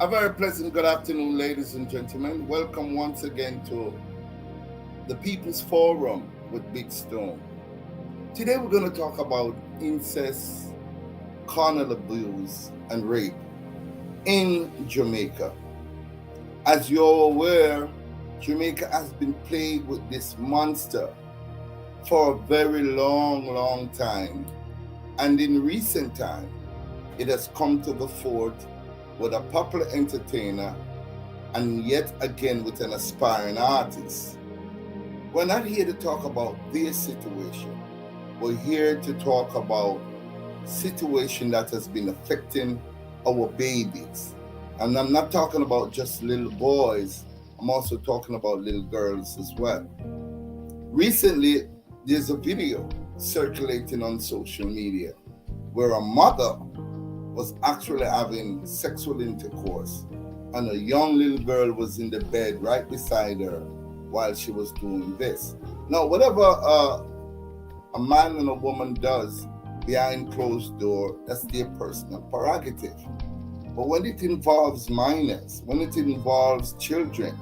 A very pleasant good afternoon, ladies and gentlemen. Welcome once again to the People's Forum with Big Stone. Today we're going to talk about incest, carnal abuse, and rape in Jamaica. As you're aware, Jamaica has been plagued with this monster for a very long time. And in recent time, it has come to the fore with a popular entertainer and yet again with an aspiring artist. We're not here to talk about their situation. We're here to talk about situation that has been affecting our babies. And I'm not talking about just little boys. I'm also talking about little girls as well. Recently, there's a video circulating on social media where a mother was actually having sexual intercourse and a young little girl was in the bed right beside her while she was doing this. Now, whatever a man and a woman does behind closed door, that's their personal prerogative. But when it involves minors, when it involves children,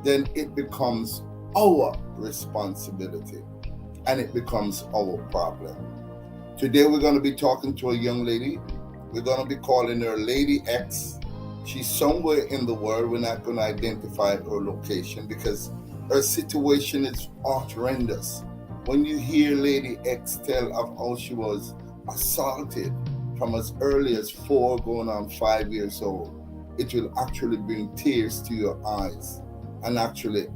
then it becomes our responsibility and it becomes our problem. Today we're going to be talking to a young lady. We're going to be calling her Lady X. She's somewhere in the world. We're not going to identify her location because her situation is horrendous. When you hear Lady X tell of how she was assaulted from as early as 4 going on 5 years old, it will actually bring tears to your eyes and actually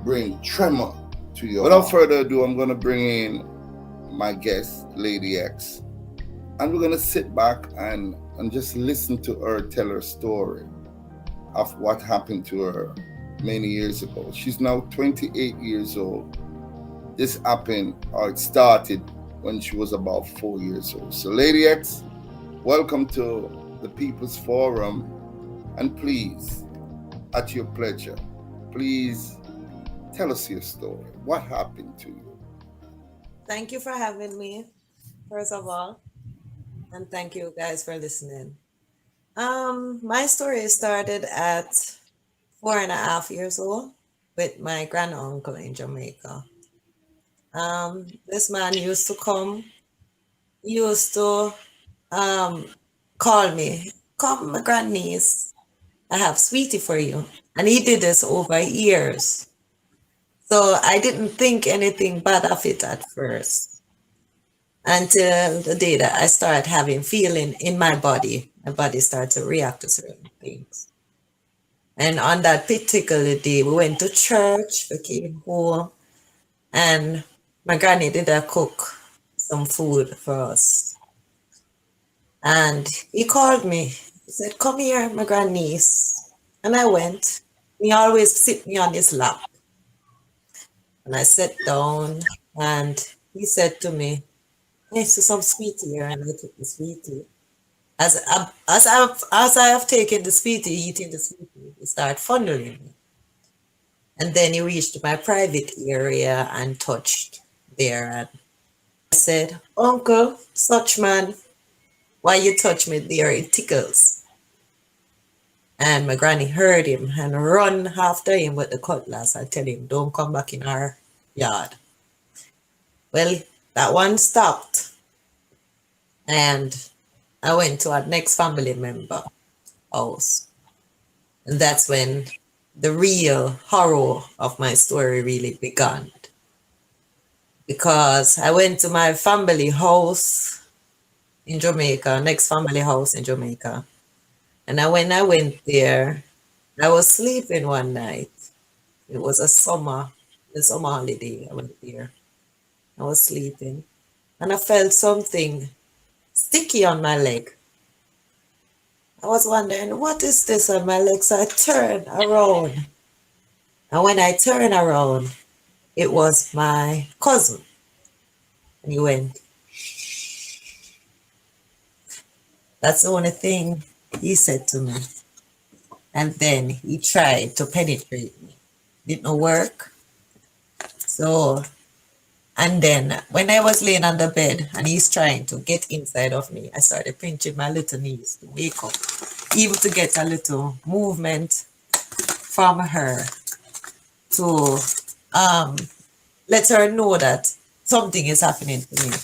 bring tremor to your heart. Without further ado, I'm going to bring in my guest, Lady X. And we're going to sit back and just listen to her tell her story of what happened to her many years ago. She's now 28 years old. This happened, or it started when she was about 4 years old. So, Lady X, welcome to the People's Forum. And please, at your pleasure, please tell us your story. What happened to you? Thank you for having me, first of all, and thank you guys for listening. My story started at 4.5 years old with my grand uncle in Jamaica. This man used to come, he used to um call me, come my grandniece, I have sweetie for you. And he did this over years. So I didn't think anything bad of it at first until the day that I started having feeling in my body. My body started to react to certain things. And on that particular day, we went to church, we came home, and my granny did a cook some food for us. And he called me. He said, come here, my grandniece. And I went. He always sit me on his lap. And I sat down and he said to me, I see some sweetie here, and I took the sweetie. As I have taken the sweetie, eating the sweetie, he started fondling me. And then he reached my private area and touched there. And I said, Uncle, such man, why you touch me there? It tickles. And my granny heard him and run after him with the cutlass and tell him, don't come back in our yard. Well, that one stopped. And I went to our next family member house. And that's when the real horror of my story really began. Because I went to my family house in Jamaica, next family house in Jamaica. And when I went there, I was sleeping one night. It was the summer holiday. I went there. I was sleeping. And I felt something sticky on my leg. I was wondering, what is this on my leg? So I turned around. And when I turned around, it was my cousin. And he went, that's the only thing he said to me. And then he tried to penetrate me. Didn't work. So, and then when I was laying on the bed and he's trying to get inside of me, I started pinching my little knees to wake up. able to get a little movement from her to um, let her know that something is happening to me.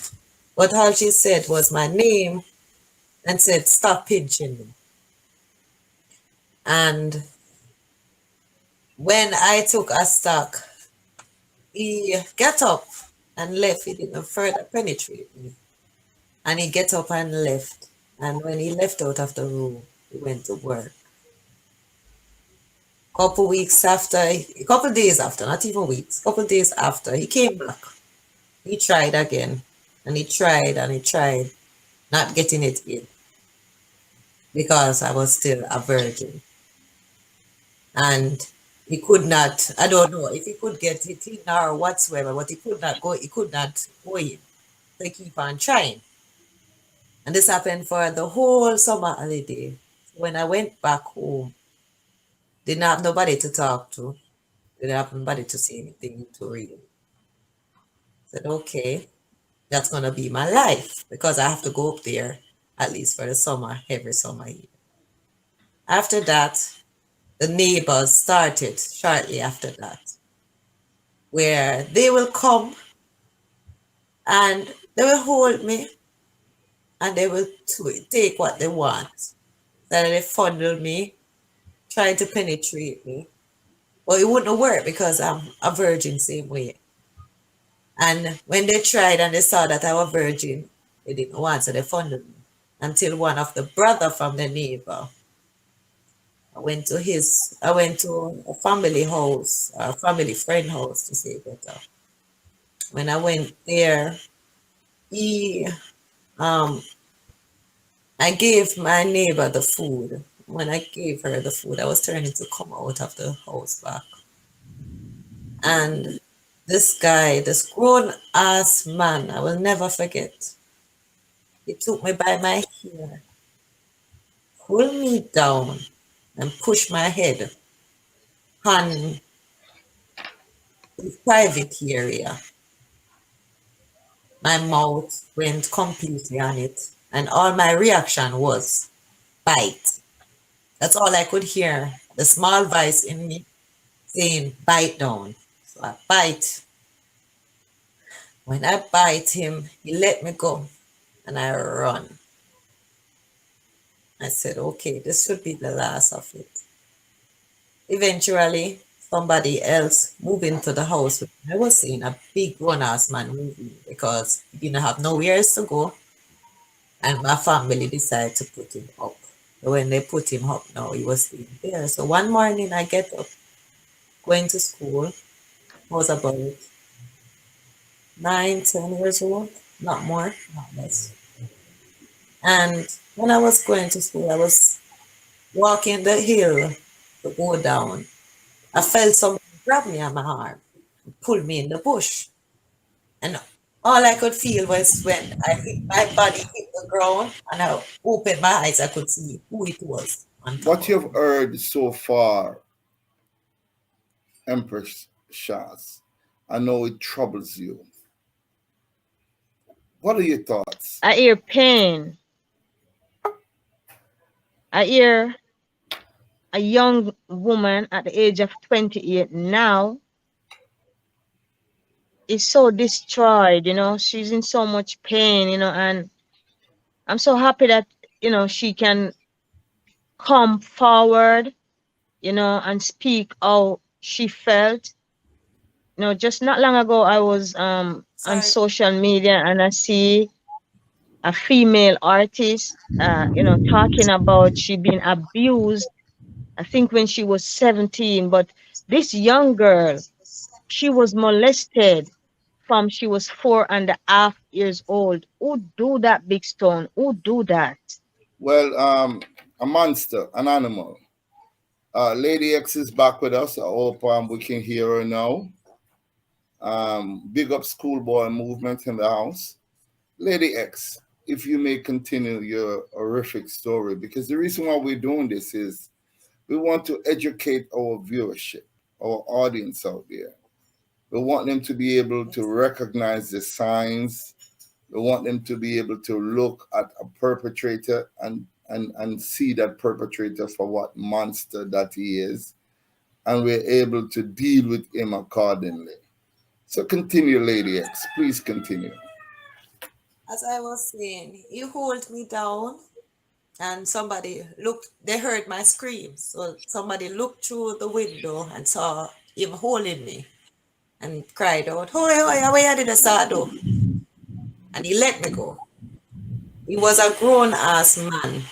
But all she said was my name and said, "Stop pinching me." And when I took a stock, he got up and left. He didn't further penetrate me. And he get up and left. And when he left out of the room, he went to work. Couple days after, not even weeks, couple days after, he came back. He tried again. And he tried and he tried, not getting it in because I was still a virgin. And he could not, I don't know if he could get it in or whatsoever, but he could not go in. So he keep on trying. And this happened for the whole summer holiday. When I went back home, didn't have nobody to talk to, didn't have nobody to say anything to really. Said, okay, that's gonna be my life because I have to go up there at least for the summer, every summer here. After that, the neighbors started shortly after that, where they will come and they will hold me and they will take what they want. So they fondle me, trying to penetrate me. But it wouldn't work because I'm a virgin same way. And when they tried and they saw that I was virgin, they didn't want, so they funded me. Until one of the brother from the neighbor, I went to a family house, a family friend house to say better. When I went there, he, um, I gave my neighbor the food. When I gave her the food, I was turning to come out of the house back. And this guy, this grown ass man, I will never forget. He took me by my hair, pulled me down, and pushed my head on his private area. My mouth went completely on it, and all my reaction was bite. That's all I could hear. The small voice in me saying, "Bite down." So I bite. When I bite him, he let me go, and I run. I said, okay, this should be the last of it. Eventually, somebody else moved into the house. I was seeing a big grown ass man moving because he didn't have nowhere else to go, and my family decided to put him up. So when they put him up now, he was staying there. So one morning I get up, going to school. I was about 9, 10 years old, not more, not less. And when I was going to school, I was walking the hill to go down. I felt somebody grab me on my arm, pull me in the bush. And all I could feel was when my body hit the ground and I opened my eyes, I could see who it was on top What of you've me. heard so far, Empress Shaz, I know it troubles you. What are your thoughts? I hear pain. I hear a young woman at the age of 28 now is so destroyed, she's in so much pain, and I'm so happy that, she can come forward, and speak how she felt. Just not long ago, I was on Sorry. social media and I see a female artist, talking about she being abused, I think when she was 17. But this young girl, she was molested from she was 4.5 years old. Who do that, Big Stone? Who do that? Well, a monster, an animal. Lady X is back with us. I hope we can hear her now. Big up schoolboy movement in the house. Lady X, if you may continue your horrific story, because the reason why we're doing this is we want to educate our viewership, our audience out there. We want them to be able to recognize the signs. We want them to be able to look at a perpetrator and and see that perpetrator for what monster that he is, and we're able to deal with him accordingly. So continue, Lady X. Please continue. As I was saying, he hold me down and somebody looked, they heard my screams. So somebody looked through the window and saw him holding me and cried out, "Hoi, hoi, where you did I start do?" And he let me go. He was a grown ass man.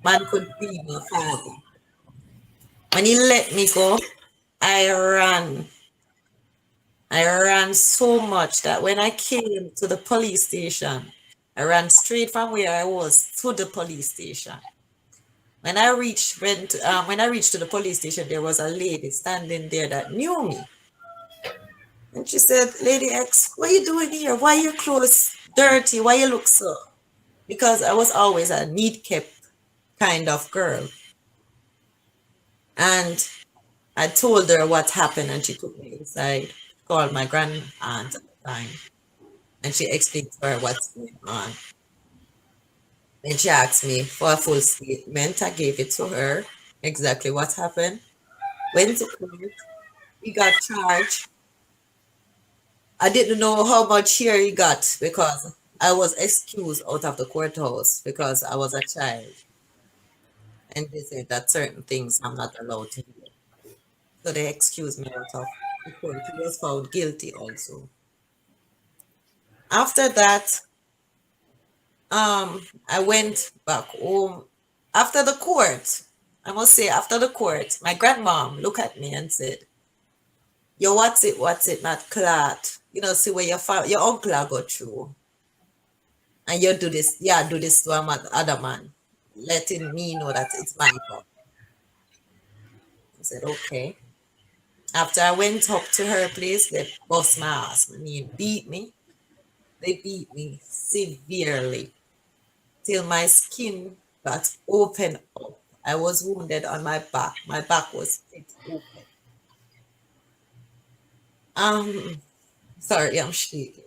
Man could be my father. When he let me go, I ran. I ran so much that when I came to the police station, I ran straight from where I was to the police station. When I reached to the police station, there was a lady standing there that knew me, and she said, "Lady X, what you doing here? Why your clothes dirty? Why you look so?" Because I was always a neat kept kind of girl, and I told her what happened, and she took me inside, called my grand aunt at the time, and she explained to her what's going on. Then she asked me for a full statement. I gave it to her, exactly what happened. Went to court. He got charged. I didn't know how much here he got because I was excused out of the courthouse because I was a child. And they said that certain things I'm not allowed to do. So they excused me out of the court. He was found guilty also. After that, I went back home. After the court, I must say, after the court, my grandmom looked at me and said, "Yo, what's it, not clot? You know, see where your uncle I go through. And you do this, yeah, do this to other man, letting me know that it's my fault." I said, okay. After I went up to her place, they bust my ass. I mean, beat me. They beat me severely till my skin got open up. I was wounded on my back. My back was split open. Um, sorry, I'm shaking.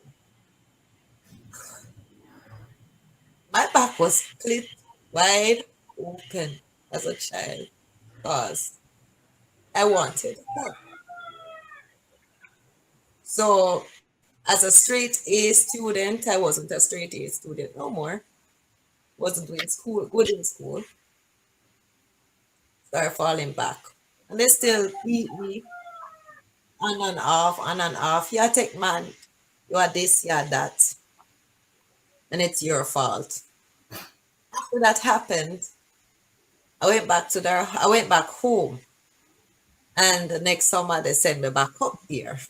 My back was split wide open as a child because I wanted help. So, as a straight A student, I wasn't a straight A student no more. Wasn't doing school, good in school. Started falling back. And they still beat me on and off. You take man, you are this, you are that, and it's your fault. After that happened, I went back home. And the next summer they sent me back up there.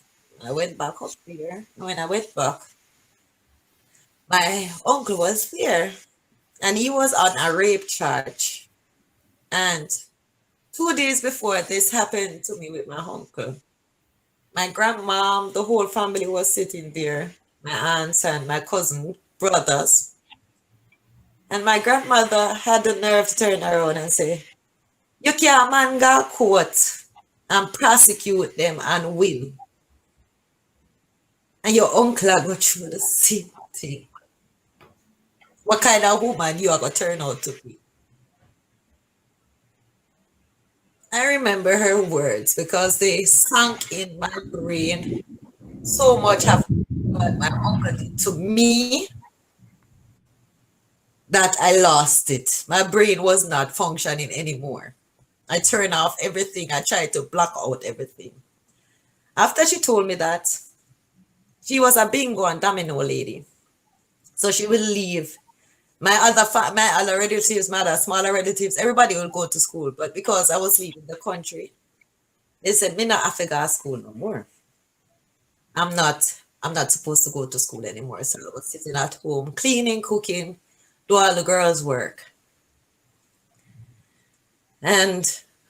I went back up there. And when I went back, my uncle was there and he was on a rape charge. And 2 days before this happened to me with my uncle, my grandmom, the whole family was sitting there, my aunts and my cousin, brothers. And my grandmother had the nerve to turn around and say, "You can't man go court and prosecute them and win. And your uncle are go through the same thing. What kind of woman you are going to turn out to be?" I remember her words because they sunk in my brain so much of what my uncle did to me that I lost it. My brain was not functioning anymore. I turned off everything. I tried to block out everything. After she told me that, she was a bingo and domino lady. So she will leave. My other relatives, my other smaller relatives, everybody will go to school. But because I was leaving the country, they said, "Me not have to go to school no more. I'm not supposed to go to school anymore." So I was sitting at home, cleaning, cooking, do all the girls' work. And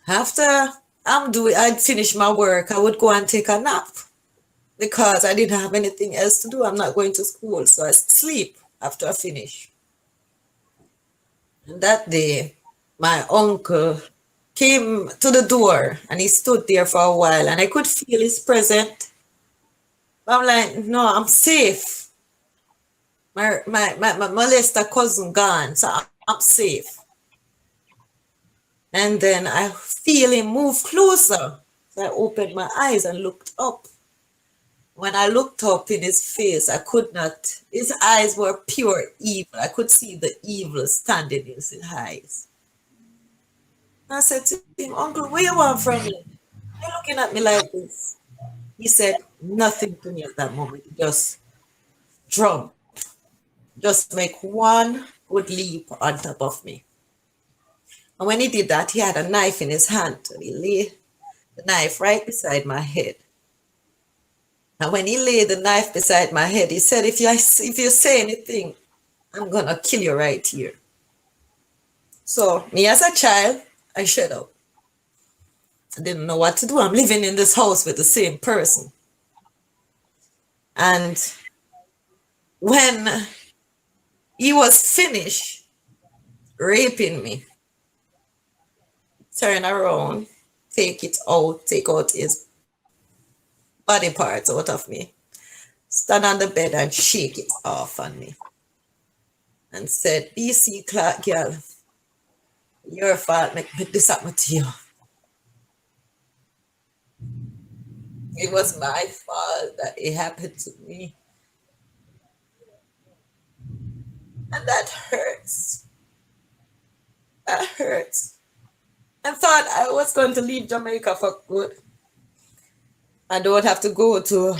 after I'd finish my work, I would go and take a nap because I didn't have anything else to do. I'm not going to school. So I sleep after I finish. And that day, my uncle came to the door and he stood there for a while and I could feel his presence. I'm like, "No, I'm safe. My molester cousin gone, so I'm safe." And then I feel him move closer. So I opened my eyes and looked up. When I looked up in his face, I could not, his eyes were pure evil. I could see the evil standing in his eyes. I said to him, Uncle, where you want from me? You're looking at me like this. He said nothing to me at that moment. He just jump, just make one good leap on top of me. And when he did that, he had a knife in his hand. And he laid the knife right beside my head. And when he laid the knife beside my head, he said, if you say anything, I'm going to kill you right here. So me as a child, I shut up. I didn't know what to do. I'm living in this house with the same person. And when he was finished raping me, turn around, take out his body parts out of me, stand on the bed and shake it off on me, and said, BC Clark, girl, your fault make this happen to you. It was my fault that it happened to me. And that hurts. That hurts. I thought I was going to leave Jamaica for good. I don't have to go to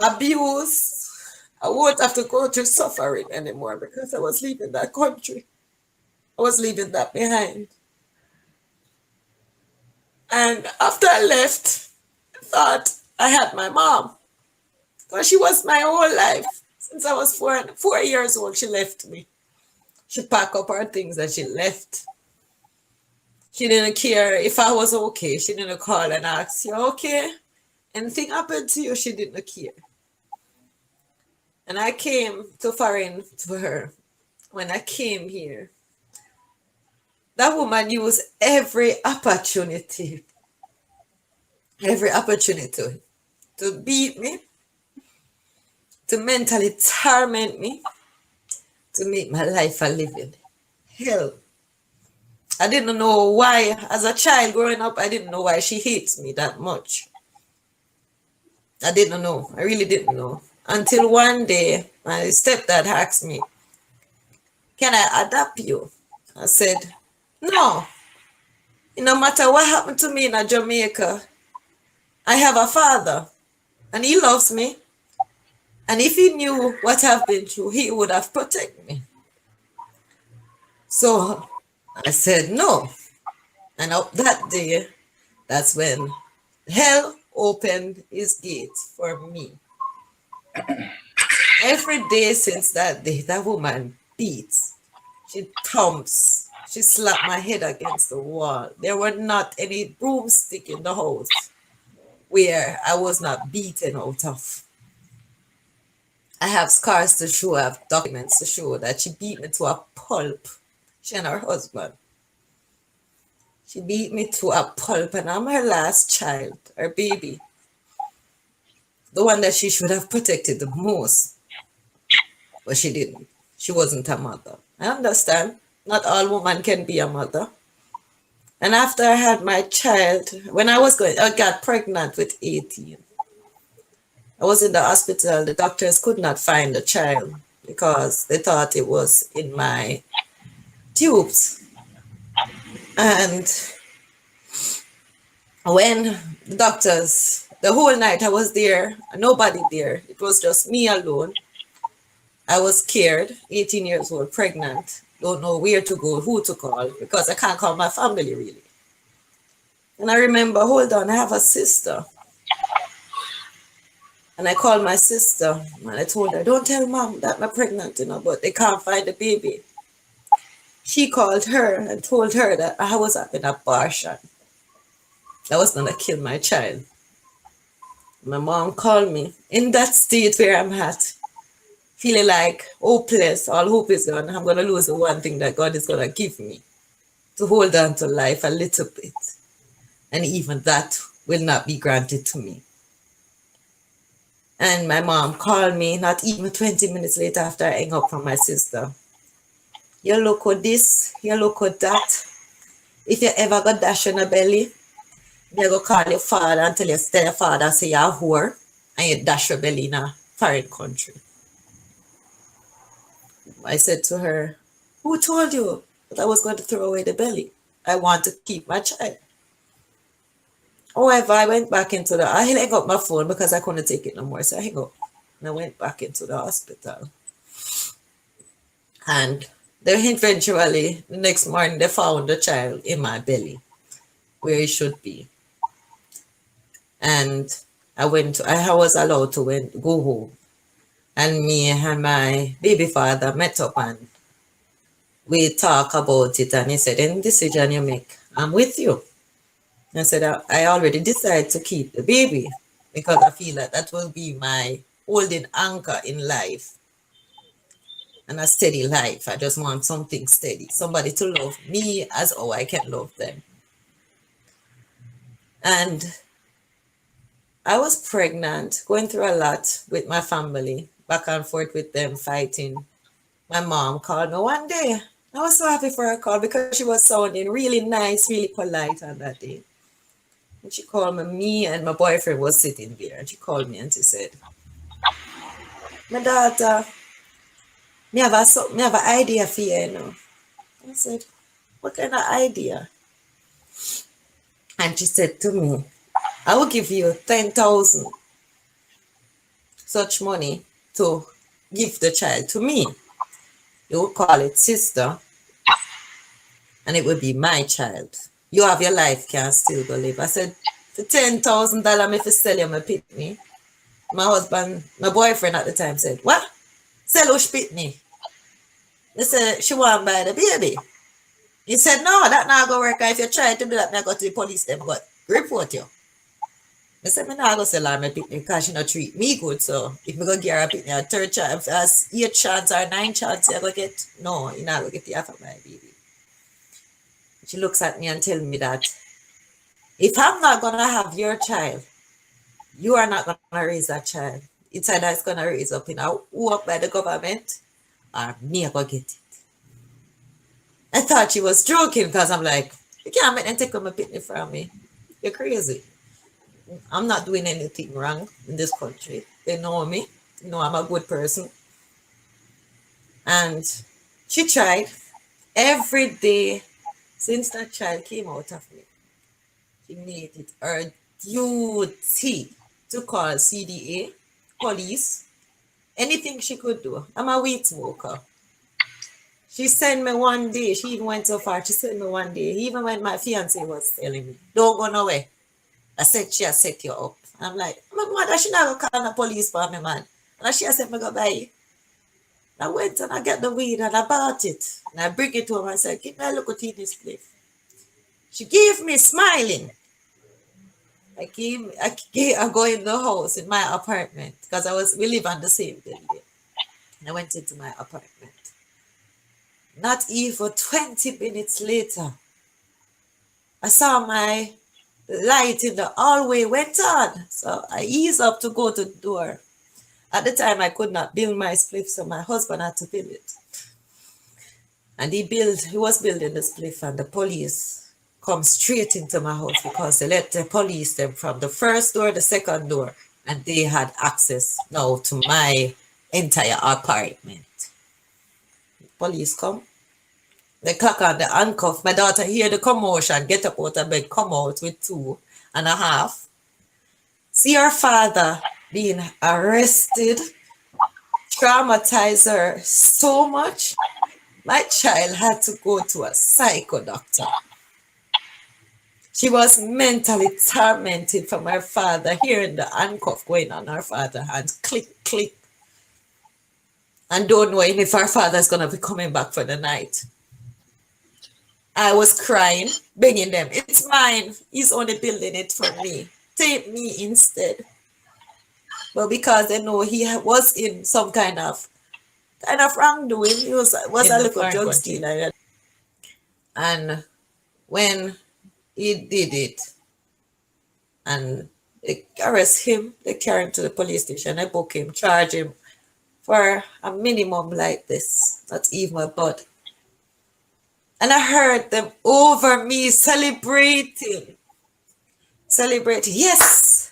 abuse. I won't have to go through suffering anymore because I was leaving that country. I was leaving that behind. And after I left, I thought I had my mom. Because she was my whole life. Since I was 4 years old, she left me. She packed up her things and she left. She didn't care if I was okay. She didn't call and ask, you okay? Anything happened to you? She didn't care. And I came to foreign to her. When I came here, that woman used every opportunity to beat me, to mentally torment me, to make my life a living hell. I didn't know why, as a child growing up, I didn't know why she hates me that much. I didn't know. I really didn't know. Until one day, my stepdad asked me, can I adopt you? I said, no. No matter what happened to me in Jamaica, I have a father and he loves me. And if he knew what I've been through, he would have protected me. So I said no. And up that day, that's when hell opened its gates for me. Every day since that day, that woman beats. She thumps. She slapped my head against the wall. There were not any broomstick in the house where I was not beaten out of. I have scars to show, I have documents to show that she beat me to a pulp. She and her husband. She beat me to a pulp, and I'm her last child, her baby. The one that she should have protected the most. But she didn't. She wasn't a mother. I understand. Not all women can be a mother. And after I had my child, I got pregnant with 18. I was in the hospital. The doctors could not find the child because they thought it was in my tubes. And when the doctors, the whole night I was there, nobody there. It was just me alone. I was scared, 18 years old, pregnant. Don't know where to go, who to call, because I can't call my family really. And I remember, hold on, I have a sister. And I called my sister and I told her, don't tell mom that I'm pregnant, but they can't find the baby. She called her and told her that I was having an abortion. I was going to kill my child. My mom called me in that state where I'm at, feeling like hopeless, all hope is gone. I'm going to lose the one thing that God is going to give me to hold on to life a little bit. And even that will not be granted to me. And my mom called me not even 20 minutes later after I hung up from my sister. You look at this, you look at that. if you ever got dash in a belly, they go call your father and tell your father say you're a whore and you dash your belly in a foreign country. I said to her, who told you that I was going to throw away the belly? I want to keep my child. However, I went back I hung up my phone because I couldn't take it no more. So I hung up and I went back into the hospital. And they eventually, the next morning, they found the child in my belly where it should be. And I was allowed to go home. And me and my baby father met up and we talk about it. And he said, any decision you make, I'm with you. I said, I already decided to keep the baby because I feel that will be my holding anchor in life and a steady life. I just want something steady, somebody to love me as how I can love them. And I was pregnant, going through a lot with my family, back and forth with them, fighting. My mom called me one day. I was so happy for her call because she was sounding really nice, really polite on that day. And she called me and my boyfriend was sitting there. And she called me and she said, my daughter, me have an idea for you, you know. I said, what kind of idea? And she said to me, I will give you 10,000 such money to give the child to me. You will call it sister, and it will be my child. You have your life, can still go live. I said, for $10,000, if you sell you my pitney. My boyfriend at the time said, what? Sell us pitney? They said, she want to buy the baby. He said, no, that not going to work. If you try to do that, I go to the police, them got report you. I said, I'm not going to sell her my pitney because she not treat me good. So if I go get her a pitney, a third chance, if that's 8 chance or 9 chance, you go get, no, you're not going to get the half of my baby. She looks at me and tells me that if I'm not going to have your child, you are not going to raise that child. It's either it's going to raise up in a work by the government or me going to get it. I thought she was joking because I'm like, you can't make them take my pitney from me. You're crazy. I'm not doing anything wrong in this country. They know me. You know I'm a good person. And she tried every day since that child came out of me. She made it her duty to call CDA, police, anything she could do. I'm a weed smoker. She sent me one day, she even went so far, she sent me one day, even when my fiance was telling me, don't go nowhere. I said, she has set you up. I'm like, my mother, she not gonna call the police for me, man. And she said, me go buy it. I went and I got the weed and I bought it. And I bring it to her and I said, give me a look at this place. She gave me smiling. I go in the house in my apartment because we live on the same building. I went into my apartment. Not even 20 minutes later, I saw my light in the hallway went on. So I eased up to go to the door. At the time, I could not build my spliff, so my husband had to build it. And he was building the spliff, and the police come straight into my house because they let the police them from the first door, the second door, and they had access now to my entire apartment. Police come. They clock on the handcuff. My daughter hear the commotion, get up out of bed, come out with 2.5. See her father being arrested, traumatized her so much. My child had to go to a psycho doctor. She was mentally tormented from her father, hearing the handcuff going on her father's hands, click, click, and don't know if her father's going to be coming back for the night. I was crying, begging them, it's mine. He's only building it for me. Take me instead. But because they know he was in some kind of wrongdoing, he was a little drug stealer. And when he did it, and they arrest him, they carry him to the police station, they book him, charge him for a minimum like this, not even a bud. And I heard them over me celebrating. Yes,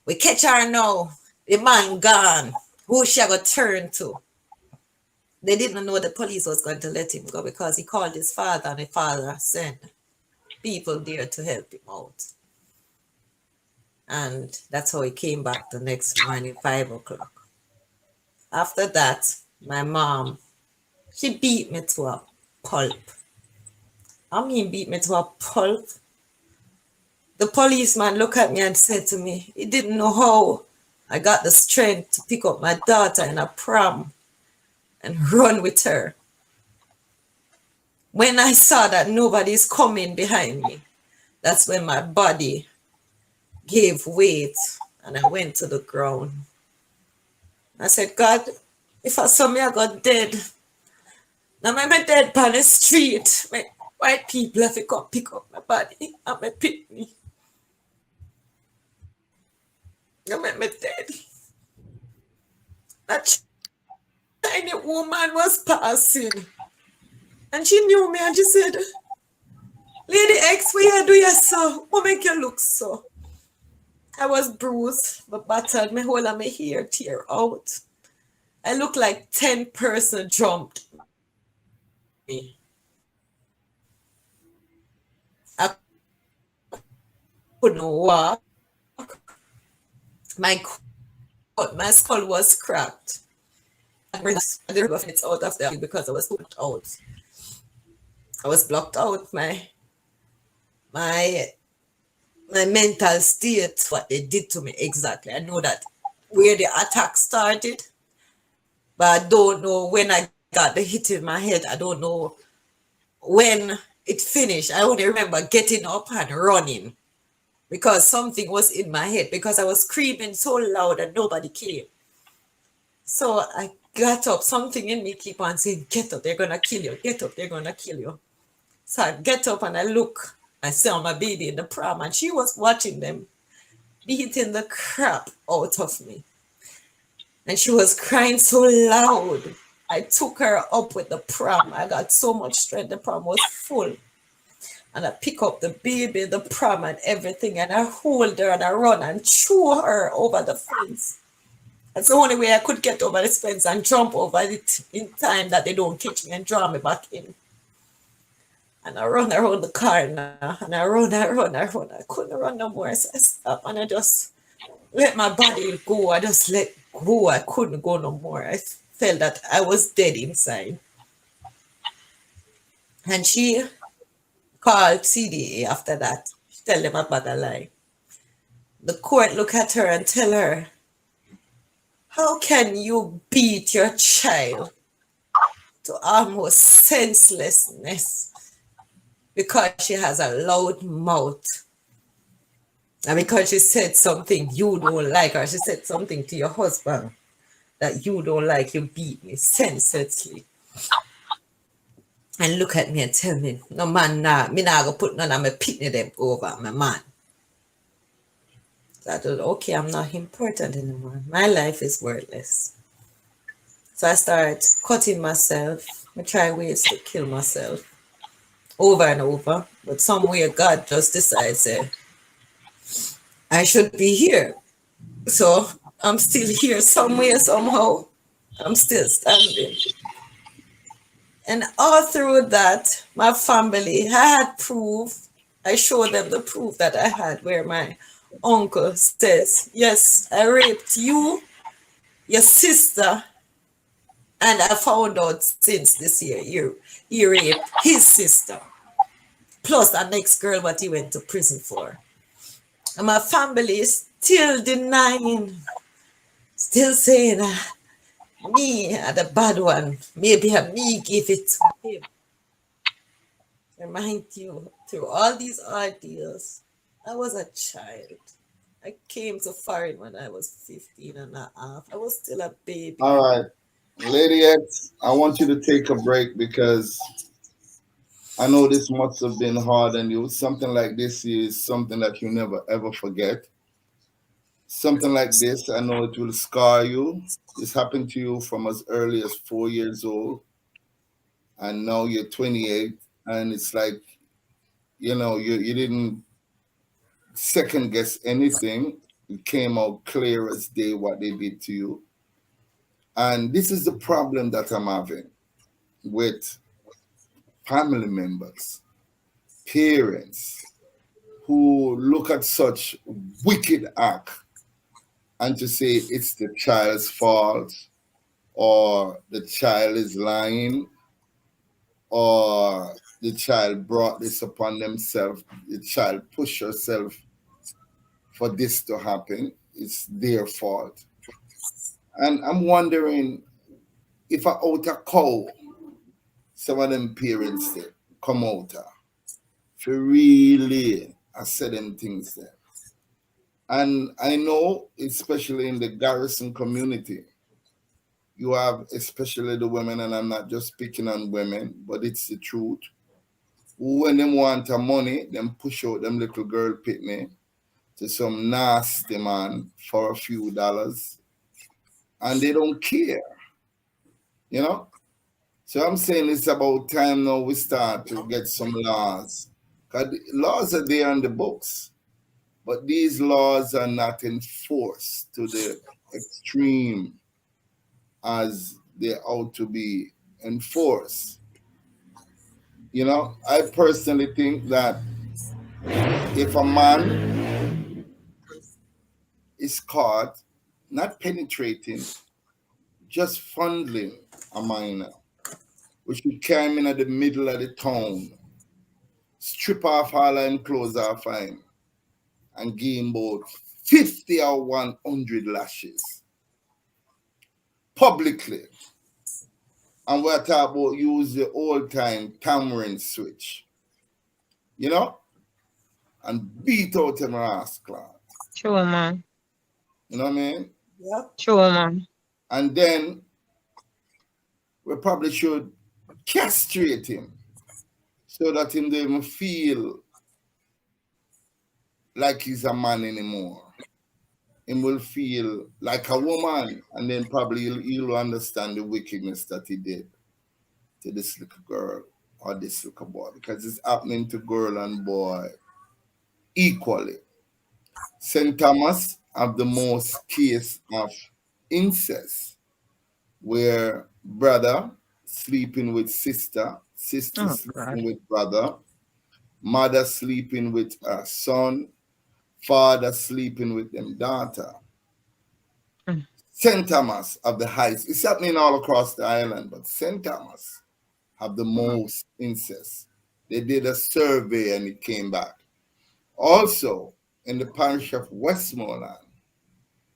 we catch her now. The man gone. Who she a go turn to? They didn't know the police was going to let him go because he called his father and the father sent people there to help him out. And that's how he came back the next morning, 5 o'clock. After that, my mom, she beat me to a pulp. I mean, beat me to a pulp. The policeman looked at me and said to me, he didn't know how I got the strength to pick up my daughter in a pram and run with her. When I saw that nobody's coming behind me, that's when my body gave weight and I went to the ground. I said, God, if I saw me, I got dead. Now I'm dead on the street. My white people have to come pick up my body and my pick me. Now I'm dead. That tiny woman was passing. And she knew me and she said, Lady X, where you do you so? What make you look so? I was bruised, but battered, my whole of my hair tear out. I look like 10 person jumped me. I couldn't walk. My skull was cracked. I didn't go it out of there because I was blocked out. I was blocked out. My mental state, what they did to me exactly. I know that where the attack started, but I don't know when I got the hit in my head. I don't know when it finished. I only remember getting up and running because something was in my head because I was screaming so loud and nobody came. So I got up. Something in me keep on saying, get up, they're gonna kill you. Get up, they're gonna kill you. So I get up and I look. I saw my baby in the pram and she was watching them beating the crap out of me. And she was crying so loud. I took her up with the pram. I got so much strength. The pram was full. And I pick up the baby, the pram and everything. And I hold her and I run and throw her over the fence. That's the only way I could get over the fence and jump over it in time that they don't catch me and draw me back in. And I run around the car now, and I run. I couldn't run no more, so I stopped and I just let my body go. I just let go. I couldn't go no more. I felt that I was dead inside. And she called CDA after that. She tell them about a lie. The court look at her and tell her, how can you beat your child to almost senselessness because she has a loud mouth? And because she said something you don't like, or she said something to your husband that you don't like, you beat me senselessly. And look at me and tell me, no man, nah, me not gonna put none of my pitney them over my man. So I thought, okay, I'm not important anymore. My life is worthless. So I start cutting myself. I try ways to kill myself over and over. But somewhere God just decides I should be here. So I'm still here somewhere, somehow. I'm still standing. And all through that, my family, I had proof. I showed them the proof that I had where my uncle says, yes, I raped you, your sister, and I found out since this year he raped his sister, plus the next girl what he went to prison for. And my family is still denying, still saying, me are the bad one. Maybe me give it to him. Remind you, through all these ordeals, I was a child. I came to foreign when I was 15 and a half. I was still a baby. All right, Lady X, I want you to take a break because I know this must have been hard on you. Something like this is something that you never ever forget. Something like this, I know it will scar you. This happened to you from as early as 4 years old. and now you're 28, and it's like, you didn't second guess anything. It came out clear as day what they did to you. And this is the problem that I'm having with family members, parents who look at such wicked act and to say it's the child's fault, or the child is lying, or the child brought this upon themselves, the child pushed herself for this to happen, it's their fault. And I'm wondering if I out a cow, some of them parents there come out for really I said them things there. And I know, especially in the garrison community, you have especially the women, and I'm not just picking on women, but it's the truth. When them want a money, them push out them little girl pitney to some nasty man for a few dollars, and they don't care, you know? So I'm saying it's about time now we start to get some laws. Because laws are there in the books, but these laws are not enforced to the extreme as they ought to be enforced. I personally think that if a man is caught not penetrating, just fondling a minor, we should carry him in at the middle of the town, strip off all him clothes off him, and give him about 50 or 100 lashes publicly. And we're talking about use the old time tamarind switch, you know, and beat out him ass clown. True, man. You know what I mean? Yep. True, man. And then we probably should castrate him so that him don't even feel like he's a man anymore. Him will feel like a woman, and then probably he'll understand the wickedness that he did to this little girl or this little boy, because it's happening to girl and boy equally. St. Thomas have the most case of incest, where brother sleeping with sister, sister Oh, God. sleeping with brother, mother sleeping with her son, father sleeping with them daughter. Mm. St. Thomas have the highest. It's happening all across the island, but St. Thomas have the most incest. They did a survey and it came back. Also, in the parish of Westmoreland,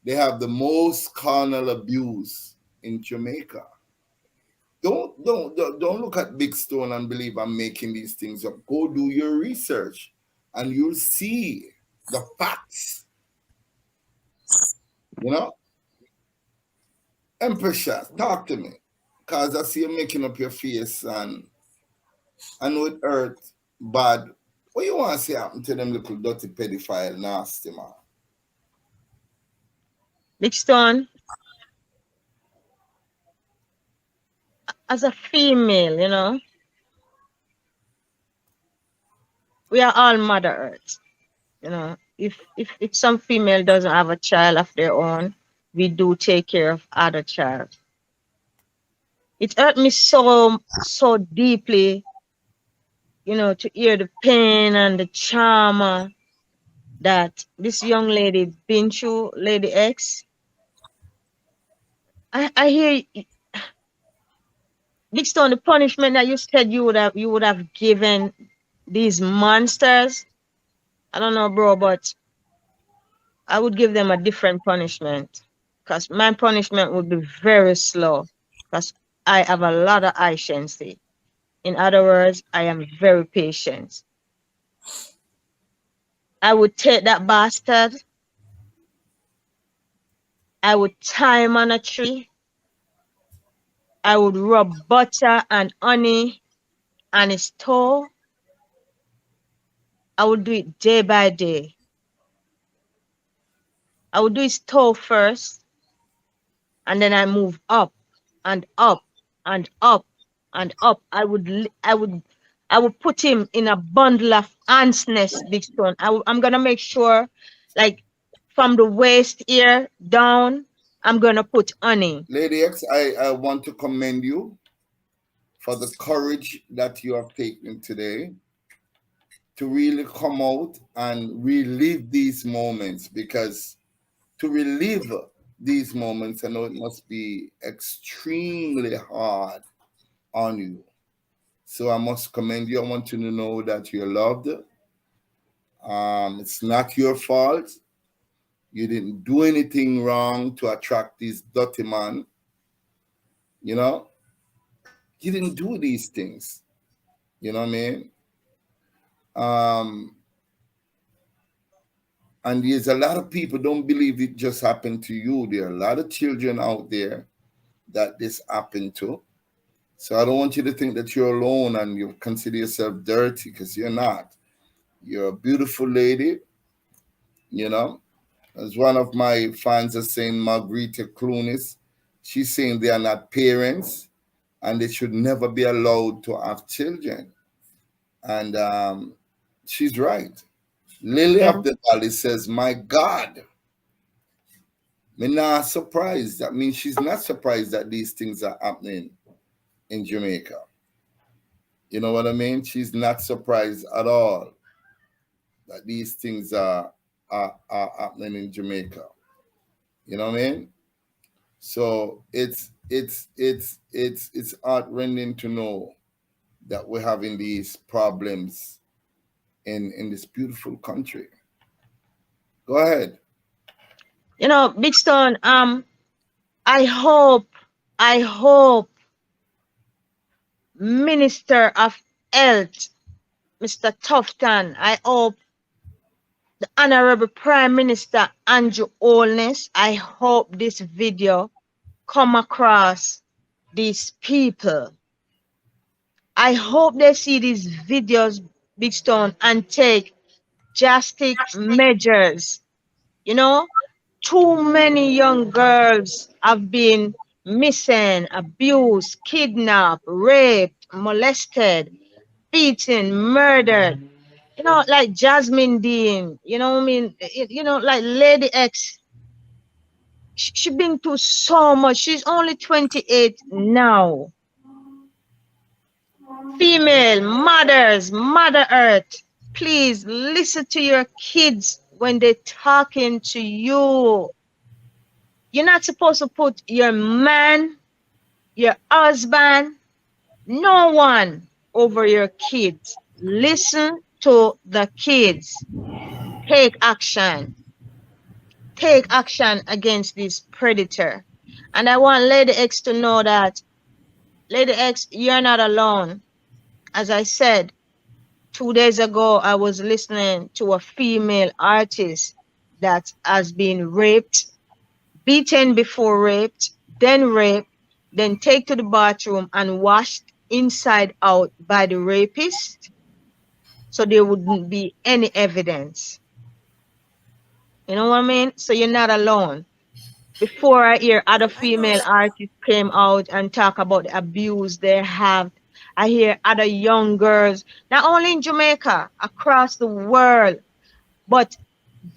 they have the most carnal abuse in Jamaica. Don't look at Big Stone and believe I'm making these things up. Go do your research, and you'll see the facts. You know, Empress, talk to me, cause I see you making up your face, and with Earth bad. What you want to say happen to them little dirty pedophile nasty man? Big Stone, as a female, we are all Mother Earth. If some female doesn't have a child of their own, we do take care of other child. It hurt me so deeply, to hear the pain and the trauma that this young lady been through, Lady X. I hear Big Stone, the punishment that you said you would have given these monsters. I don't know, bro, but I would give them a different punishment. Because my punishment would be very slow. Because I have a lot of patience. In other words, I am very patient. I would take that bastard, I would tie him on a tree, I would rub butter and honey on his toe. I would do it day by day. I would do his toe first, and then I move up and up and up. and up. I would put him in a bundle of ants nest, Big Stone. I'm gonna make sure, like from the waist here down, I'm gonna put honey. Lady X, I want to commend you for the courage that you have taken today to really come out and relive these moments, because to relive these moments, I know it must be extremely hard on you. So I must commend you. I want you to know that you're loved. It's not your fault. You didn't do anything wrong to attract this dirty man. You know, you didn't do these things. You know what I mean? Um, and there's a lot of people don't believe it just happened to you. There are a lot of children out there that this happened to. So I don't want you to think that you're alone and you consider yourself dirty, because you're not. You're a beautiful lady, you know. As one of my fans is saying, Margarita Clunis, she's saying they are not parents and they should never be allowed to have children. And she's right. Lily Yeah. of the Valley says, my God, me not surprised. That means she's not surprised that these things are happening in Jamaica. You know what I mean? She's not surprised at all that these things are happening in Jamaica. You know what I mean? So it's heartrending to know that we're having these problems in this beautiful country. Go ahead. You know, Big Stone, I hope, I hope Minister of Health, Mr. Tufton, I hope the Honorable Prime Minister Andrew Holness, I hope this video come across these people. I hope they see these videos, Big Stone, and take drastic measures. You know, too many young girls have been missing, abused, kidnapped, raped, molested, beaten, murdered. You know, like Jasmine Dean, you know what I mean? You know, like Lady X, she been through so much. She's only 28 now. Female mothers, Mother Earth, please listen to your kids when they're talking to you. You're not supposed to put your man, your husband, no one over your kids. Listen to the kids. Take action. Take action against this predator. And I want Lady X to know that, Lady X, you're not alone. As I said, 2 days ago, I was listening to a female artist that has been raped, beaten before raped, then take to the bathroom and washed inside out by the rapist, so there wouldn't be any evidence. You know what I mean? So you're not alone. Before I hear other I know. female artists came out and talk about the abuse they have, I hear other young girls, not only in Jamaica, across the world. But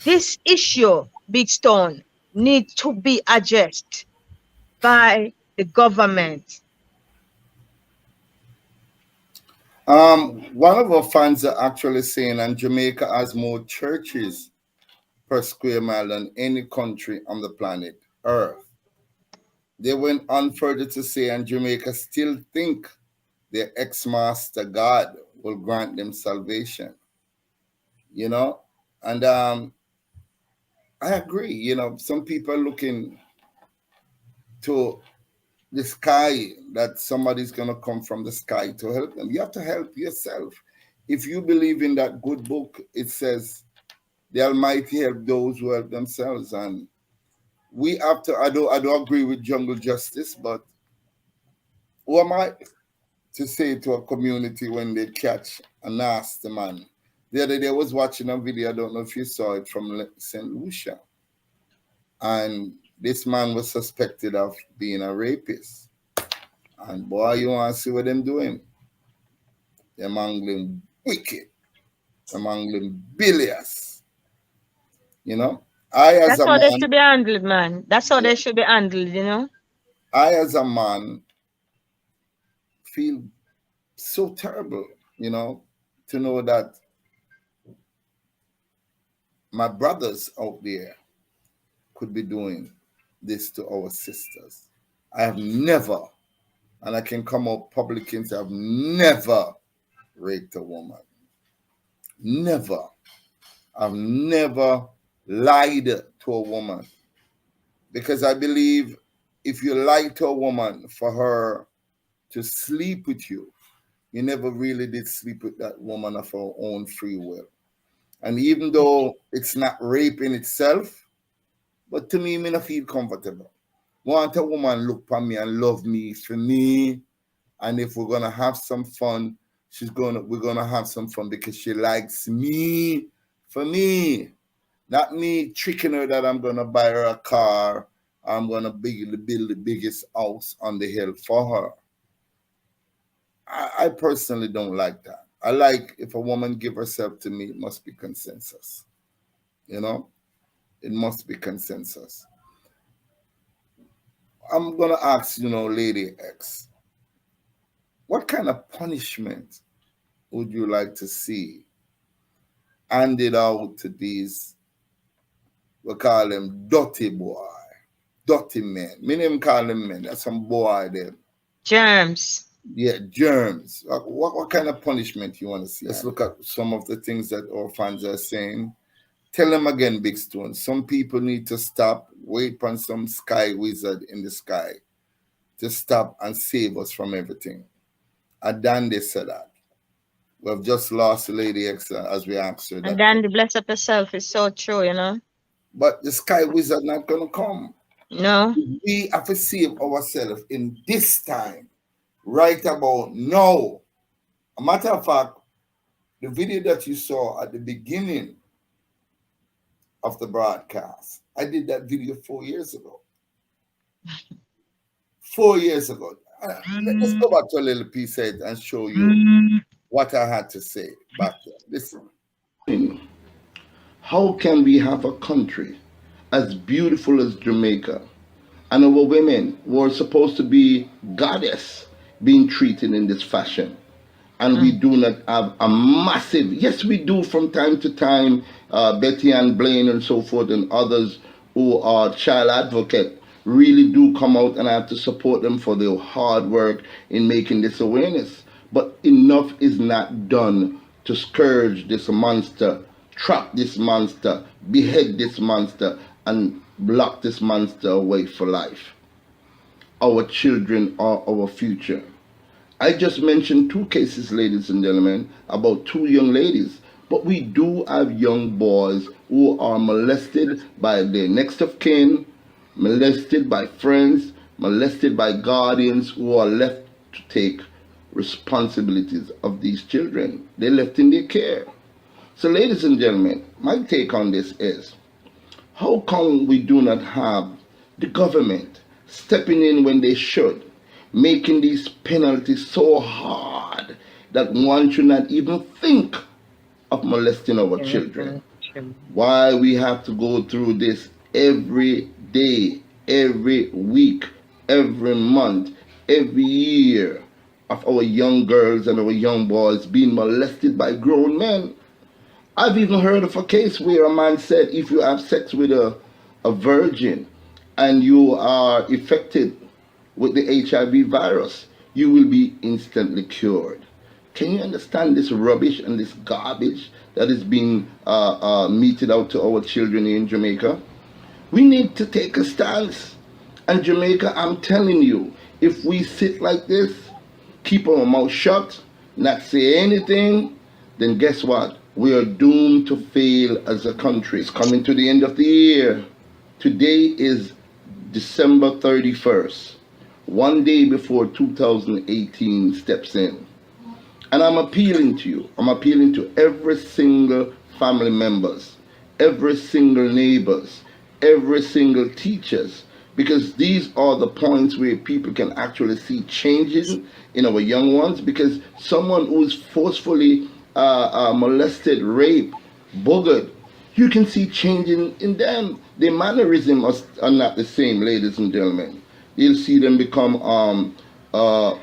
this issue, Big Stone, needs to be addressed by the government. One of our fans are actually saying, and Jamaica has more churches per square mile than any country on the planet Earth. They went on further to say, and Jamaica still think their ex-master God will grant them salvation. You know, and I agree. You know, some people are looking to the sky, that somebody's gonna come from the sky to help them. You have to help yourself. If you believe in that good book, it says the Almighty help those who help themselves, and we have to. I don't agree with jungle justice, but who am I to say to a community when they catch a nasty man? The other day I was watching a video. I don't know if you saw it, from St. Lucia, and this man was suspected of being a rapist. And boy, you want to see what them doing? Them angling wicked. Them angling bilious. You know? I as That's a how they man, should be handled, man. That's how they should be handled, you know? I as a man feel so terrible, to know that my brothers out there could be doing this to our sisters. I have never, and I can come out publicly and say I've never raped a woman. Never. I've never lied to a woman because I believe if you lie to a woman for her to sleep with you, you never really did sleep with that woman of her own free will. And even though it's not rape in itself, but to me, I feel comfortable. Want a woman look for me and love me for me, and if we're gonna have some fun, we're gonna have some fun because she likes me for me. Not me tricking her that I'm gonna buy her a car. I'm gonna build the biggest house on the hill for her. I personally don't like that. I like if a woman give herself to me, it must be consensus. You know, it must be consensus. I'm gonna ask, Lady X, what kind of punishment would you like to see handed out to these, we call them dirty boy, dirty men. Me name call them men. That's some boy there. Germs. Yeah, germs. What kind of punishment you want to see? Let's look at some of the things that our fans are saying. Tell them again, Big Stone. Some people need to stop, wait on some sky wizard in the sky to stop and save us from everything. Adande said that. We have just lost Lady X as we asked her And that then question. the bless up yourself is so true, you know? But the sky wizard not gonna come. No? We have to save ourselves in this time, right about now. A matter of fact, the video that you saw at the beginning of the broadcast, I did that video 4 years ago. 4 years ago. Let's go back to a little piece of it and show you what I had to say back then. Listen. How can we have a country as beautiful as Jamaica and our women who are supposed to be goddess being treated in this fashion? And we Mm. do not have a massive, yes, we do from time to time, Betty Ann Blaine and so forth, and others who are child advocate really do come out, and I have to support them for their hard work in making this awareness. But enough is not done to scourge this monster, trap this monster, behead this monster, and lock this monster away for life. Our children are our future. I just mentioned two cases, ladies and gentlemen, about two young ladies. But we do have young boys who are molested by their next of kin, molested by friends, molested by guardians who are left to take responsibilities of these children. They're left in their care. So, ladies and gentlemen, my take on this is how come we do not have the government stepping in when they should, making these penalties so hard that one should not even think of molesting our children? Why we have to go through this every day, every week, every month, every year of our young girls and our young boys being molested by grown men? I've even heard of a case where a man said if you have sex with a virgin and you are affected with the HIV virus, you will be instantly cured. Can you understand this rubbish and this garbage that is being meted out to our children in Jamaica? We need to take a stance. And Jamaica, I'm telling you, if we sit like this, keep our mouth shut, not say anything, then guess what? We are doomed to fail as a country. It's coming to the end of the year. Today is December 31st, one day before 2018 steps in. And I'm appealing to you. I'm appealing to every single family members, every single neighbors, every single teachers. because these are the points where people can actually see changes in our young ones. Because someone who's forcefully molested, raped, boogered, you can see changing in them. Their mannerisms are not the same, ladies and gentlemen. You'll see them become uh,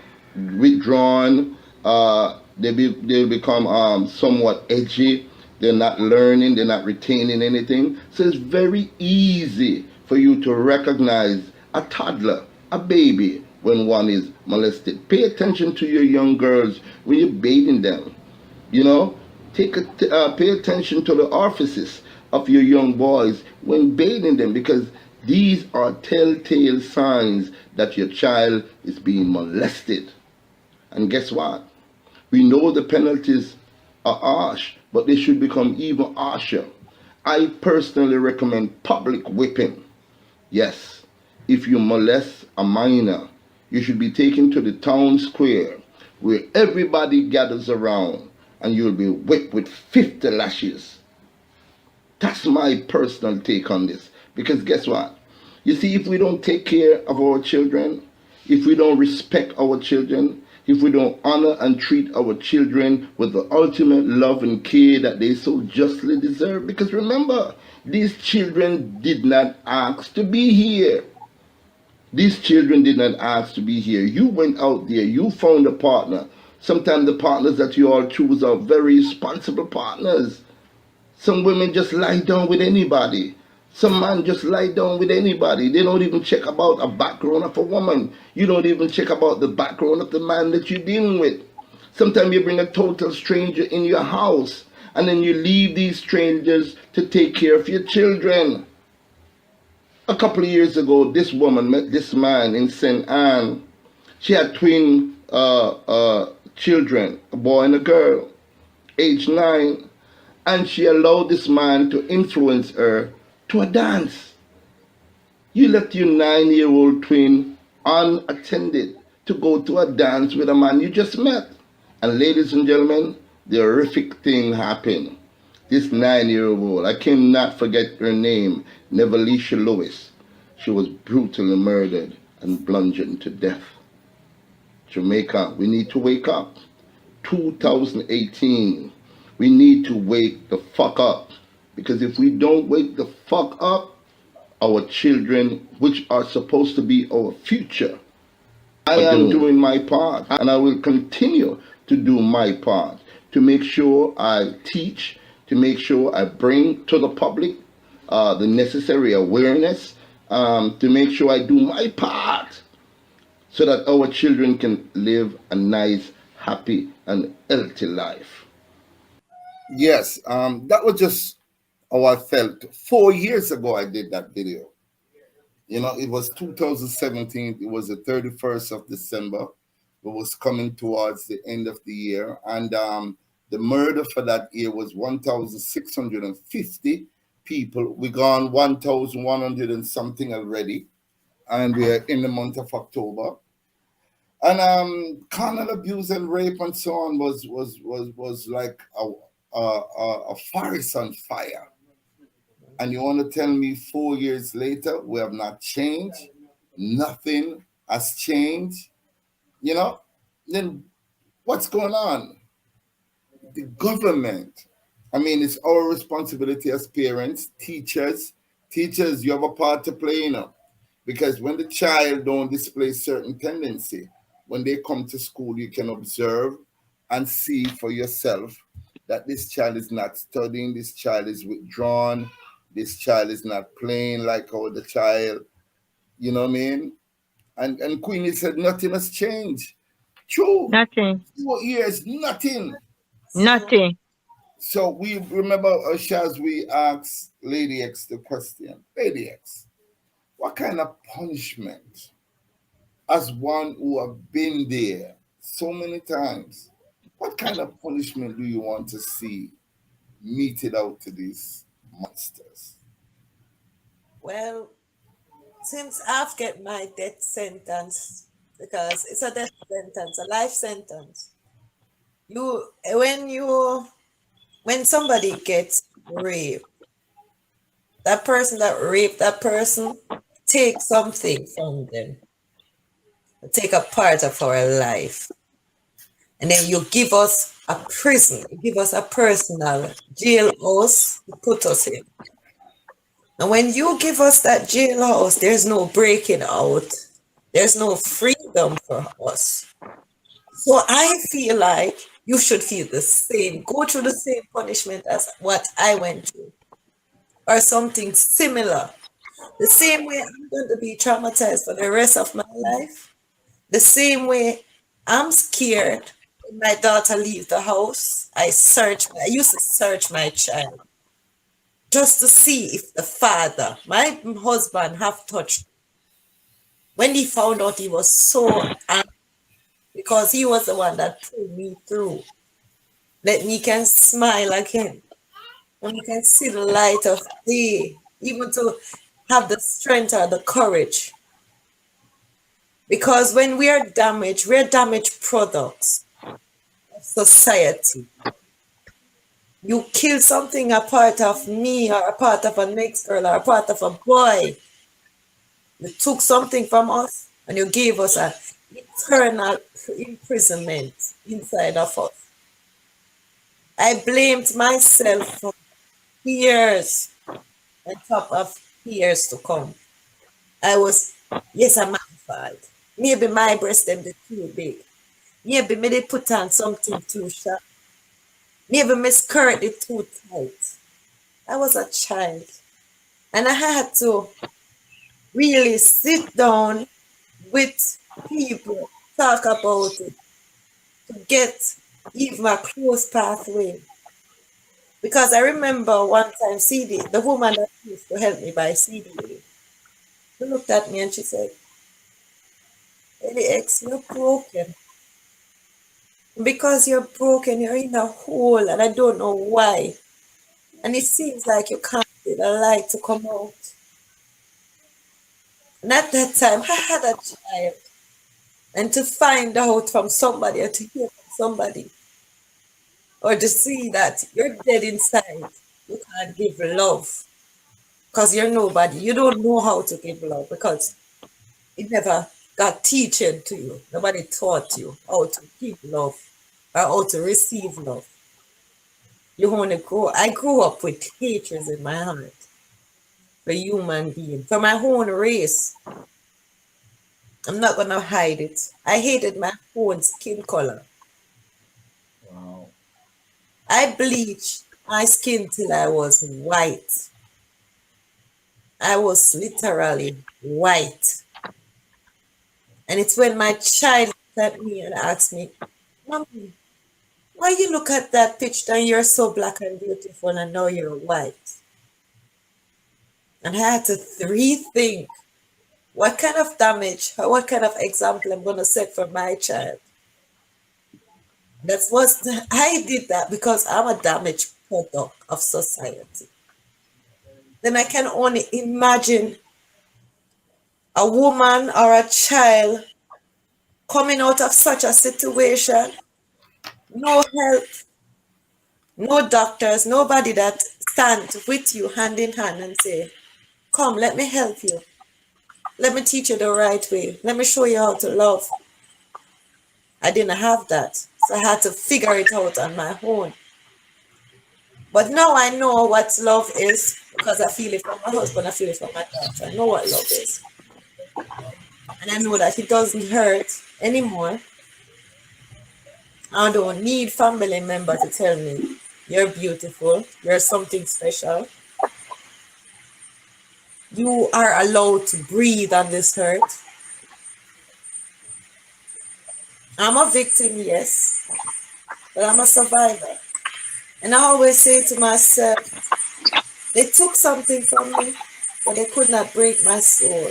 withdrawn. They'll become somewhat edgy. They're not learning. They're not retaining anything. So it's very easy for you to recognize a toddler, a baby, when one is molested. Pay attention to your young girls when you're bathing them. You know, pay attention to the orifices of your young boys when bathing them, because these are telltale signs that your child is being molested. And guess what? We know the penalties are harsh, but they should become even harsher. I personally recommend public whipping. Yes, if you molest a minor, you should be taken to the town square where everybody gathers around and you'll be whipped with 50 lashes. That's my personal take on this. Because guess what? You see, if we don't take care of our children, if we don't respect our children, if we don't honor and treat our children with the ultimate love and care that they so justly deserve, because remember, these children did not ask to be here. These children did not ask to be here. You went out there, you found a partner. Sometimes the partners that you all choose are very responsible partners. Some women just lie down with anybody. Some men just lie down with anybody. They don't even check about a background of a woman. You don't even check about the background of the man that you're dealing with. Sometimes you bring a total stranger in your house and then you leave these strangers to take care of your children. A couple of years ago, this woman met this man in St. Anne. She had twin children, a boy and a girl, age 9, and she allowed this man to influence her to a dance. You left your 9-year-old twin unattended to go to a dance with a man you just met. And ladies and gentlemen, the horrific thing happened. This 9-year-old, I cannot forget her name, Nevalisha Lewis. She was brutally murdered and bludgeoned to death. Jamaica, we need to wake up. 2018, we need to wake the fuck up. Because if we don't wake the fuck up, our children, which are supposed to be our future, I am doing my part and I will continue to do my part to make sure I teach, to make sure I bring to the public the necessary awareness, to make sure I do my part so that our children can live a nice, happy, and healthy life. Yes, that was just how I felt. 4 years ago, I did that video. You know, it was 2017. It was the 31st of December. It was coming towards the end of the year. And the murder for that year was 1,650 people. We gone 1,100 and something already. And we are in the month of October. And carnal abuse and rape and so on was like a forest on fire. And you want to tell me 4 years later we have not changed? Nothing has changed, you know? Then what's going on? The government. I mean, it's our responsibility as parents, teachers. Teachers, you have a part to play, you know. Because when the child don't display certain tendency, when they come to school, you can observe and see for yourself that this child is not studying, this child is withdrawn, this child is not playing like our the child, you know what I mean? And Queenie said nothing has changed. True. Nothing. 4 years, nothing. Nothing. So we remember Shaz, we asked Lady X the question. Lady X, what kind of punishment, as one who have been there so many times, what kind of punishment do you want to see meted out to these monsters? Well, since I've get my death sentence, because it's a death sentence, a life sentence. You when somebody gets raped, that person that raped that person take something from them, take a part of our life, and then you give us a prison, you give us a personal jailhouse to put us in. And when you give us that jailhouse, there's no breaking out, there's no freedom for us. So I feel like you should feel the same, go through the same punishment as what I went through, or something similar. The same way I'm going to be traumatized for the rest of my life, the same way I'm scared when my daughter leaves the house. I used to search my child just to see if the father, my husband, have touched. When he found out, he was so angry because he was the one that pulled me through. Let me can smile again. And we can see the light of day, even to have the strength or the courage. Because when we're damaged products of society. You kill something a part of me or a part of a next girl or a part of a boy. You took something from us and you gave us an eternal imprisonment inside of us. I blamed myself for years on top of years to come. I was, yes, I'm my fault. Maybe my breast them they too big. Maybe me they put on something too sharp. Maybe my skirt they too tight. I was a child. And I had to really sit down with people, talk about it, to get even a close pathway. Because I remember one time CD, the woman that used to help me buy CD, she looked at me and she said, Lady X, you're broken. Because you're broken, you're in a hole and I don't know why. And it seems like you can't get the light to come out. And at that time, I had a child. And to find out from somebody or to hear from somebody or to see that you're dead inside, you can't give love because you're nobody. You don't know how to give love because it never got teaching to you. Nobody taught you how to give love or how to receive love. You only I grew up with hatred in my heart for human being, for my own race. I'm not gonna hide it. I hated my own skin color. Wow. I bleached my skin till I was white. I was literally white. And it's when my child looked at me and asked me, Mommy, why you look at that picture and you're so black and beautiful and now you're white? And I had to rethink what kind of damage or what kind of example I'm going to set for my child. That's what I did that because I'm a damaged product of society. Then I can only imagine a woman or a child coming out of such a situation, no help, no doctors, nobody that stand with you hand in hand and say, come, let me help you. Let me teach you the right way. Let me show you how to love. I didn't have that. So I had to figure it out on my own. But now I know what love is because I feel it from my husband, I feel it from my daughter. I know what love is. And I know that it doesn't hurt anymore. I don't need family member to tell me you're beautiful, you're something special. You are allowed to breathe on this earth. I'm a victim, yes, but I'm a survivor. And I always say to myself, they took something from me, but they could not break my soul.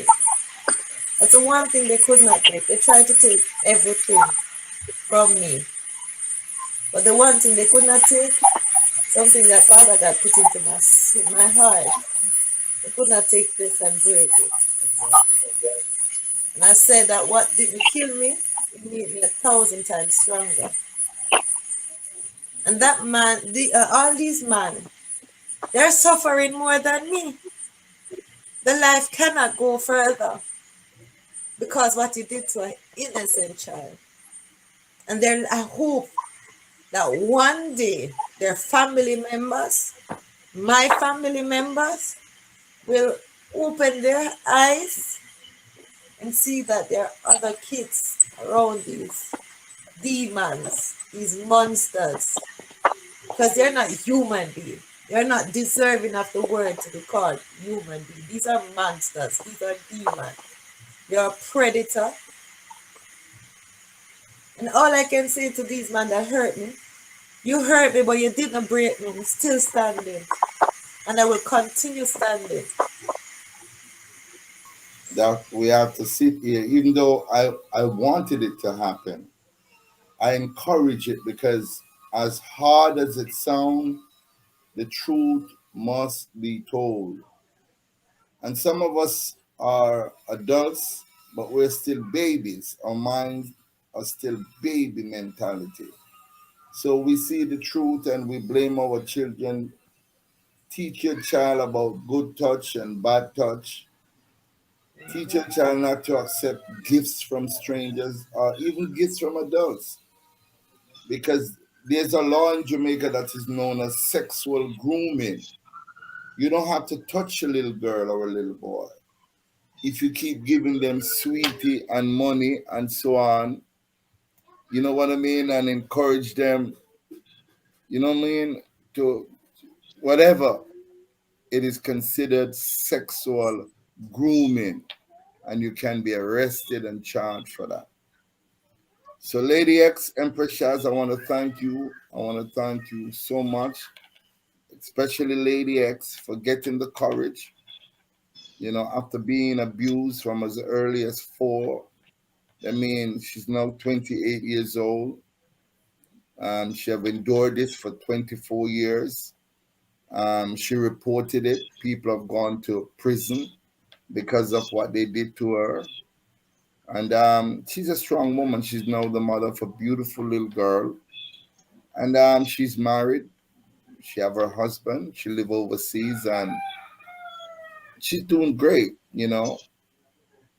That's the one thing they could not take. They tried to take everything from me. But the one thing they could not take, something that Father God put into my heart, they could not take this and break it. And I said that what didn't kill me, it made me 1,000 times stronger. And that man, all these men, they're suffering more than me. The life cannot go further because what you did to an innocent child. And then I hope that one day their family members, my family members, will open their eyes and see that there are other kids around these demons, these monsters, because they're not human beings. They're not deserving of the word to be called human beings. These are monsters. These are demons. You're a predator. And all I can say to these men that hurt me, you hurt me, but you didn't break me. I'm still standing. And I will continue standing. That we have to sit here, even though I wanted it to happen. I encourage it because, as hard as it sounds, the truth must be told. And some of us are adults, but we're still babies. Our minds are still baby mentality. So we see the truth and we blame our children. Teach your child about good touch and bad touch. Teach your child not to accept gifts from strangers or even gifts from adults. Because there's a law in Jamaica that is known as sexual grooming. You don't have to touch a little girl or a little boy. If you keep giving them sweetie and money and so on, you know what I mean, and encourage them, you know what I mean, to whatever, it is considered sexual grooming, and you can be arrested and charged for that. So, Lady X, Empress Shaz, I want to thank you. I want to thank you so much, especially Lady X, for getting the courage. After being abused from as early as 4, I mean, she's now 28 years old. She have endured this for 24 years. She reported it. People have gone to prison because of what they did to her. And she's a strong woman. She's now the mother of a beautiful little girl. And she's married. She have her husband. She live overseas, and she's doing great.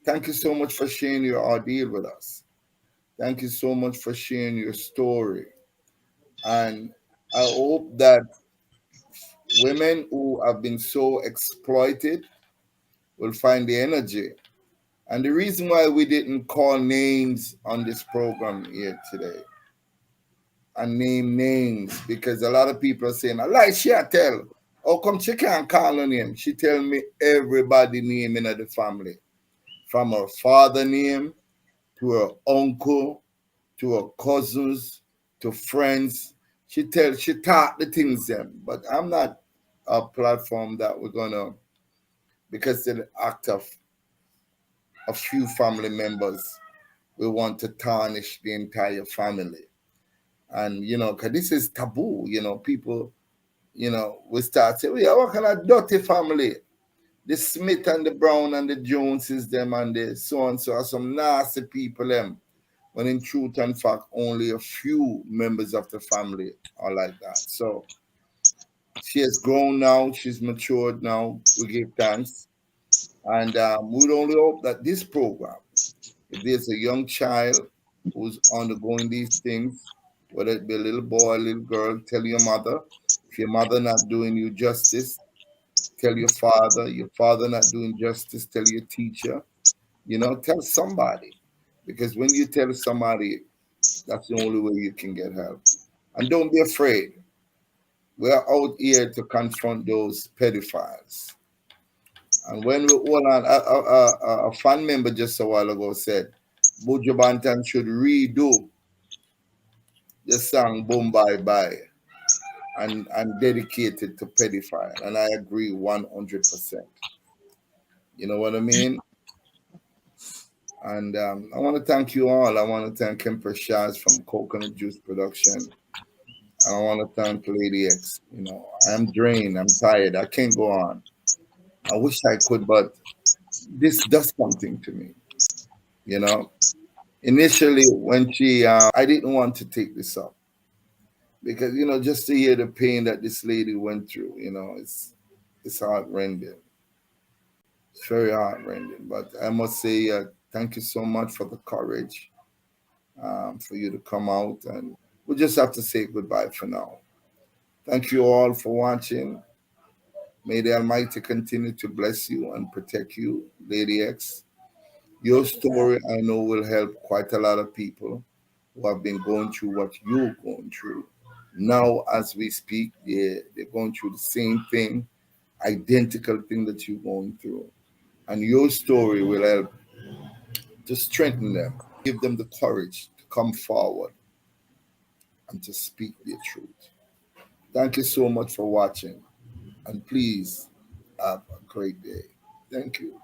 Thank you so much for sharing your ordeal with us. Thank you so much for sharing your story. And I hope that women who have been so exploited will find the energy. And the reason why we didn't call names on this program here today and name names, because a lot of people are saying, I like she a tell. How come she can't call her name? She tell me everybody name in the family. From her father name to her uncle to her cousins to friends. She taught the things them. But I'm not a platform that we're gonna, because of the act of a few family members, we want to tarnish the entire family. And because this is taboo, people, we start saying, yeah, what kind of dirty family? The Smith and the Brown and the Joneses, them and the so and so are some nasty people, them. When in truth and fact, only a few members of the family are like that. So she has grown now, she's matured now. We give thanks. And we'd only hope that this program, if there's a young child who's undergoing these things, whether it be a little boy, a little girl, tell your mother. If your mother not doing you justice, tell your father. Your father not doing justice, tell your teacher. Tell somebody. Because when you tell somebody, that's the only way you can get help. And don't be afraid. We are out here to confront those pedophiles. And when we hold on, a fan member just a while ago said, Buju Banton should redo the song Boom Bye Bye and dedicate it to pedophile. And I agree 100%. You know what I mean? And I want to thank you all. I want to thank Empress Shaz from Coconut Juice Production. And I want to thank Lady X. I'm drained. I'm tired. I can't go on. I wish I could, but this does something to me. You know, Initially, when I didn't want to take this up because just to hear the pain that this lady went through, it's heartrending. It's very heartrending. But I must say, thank you so much for the courage for you to come out. And we just have to say goodbye for now. Thank you all for watching. May the Almighty continue to bless you and protect you, Lady X. Your story, I know, will help quite a lot of people who have been going through what you're going through. Now, as we speak, they're going through the same thing, identical thing that you're going through. And your story will help to strengthen them, give them the courage to come forward and to speak their truth. Thank you so much for watching. And please have a great day. Thank you.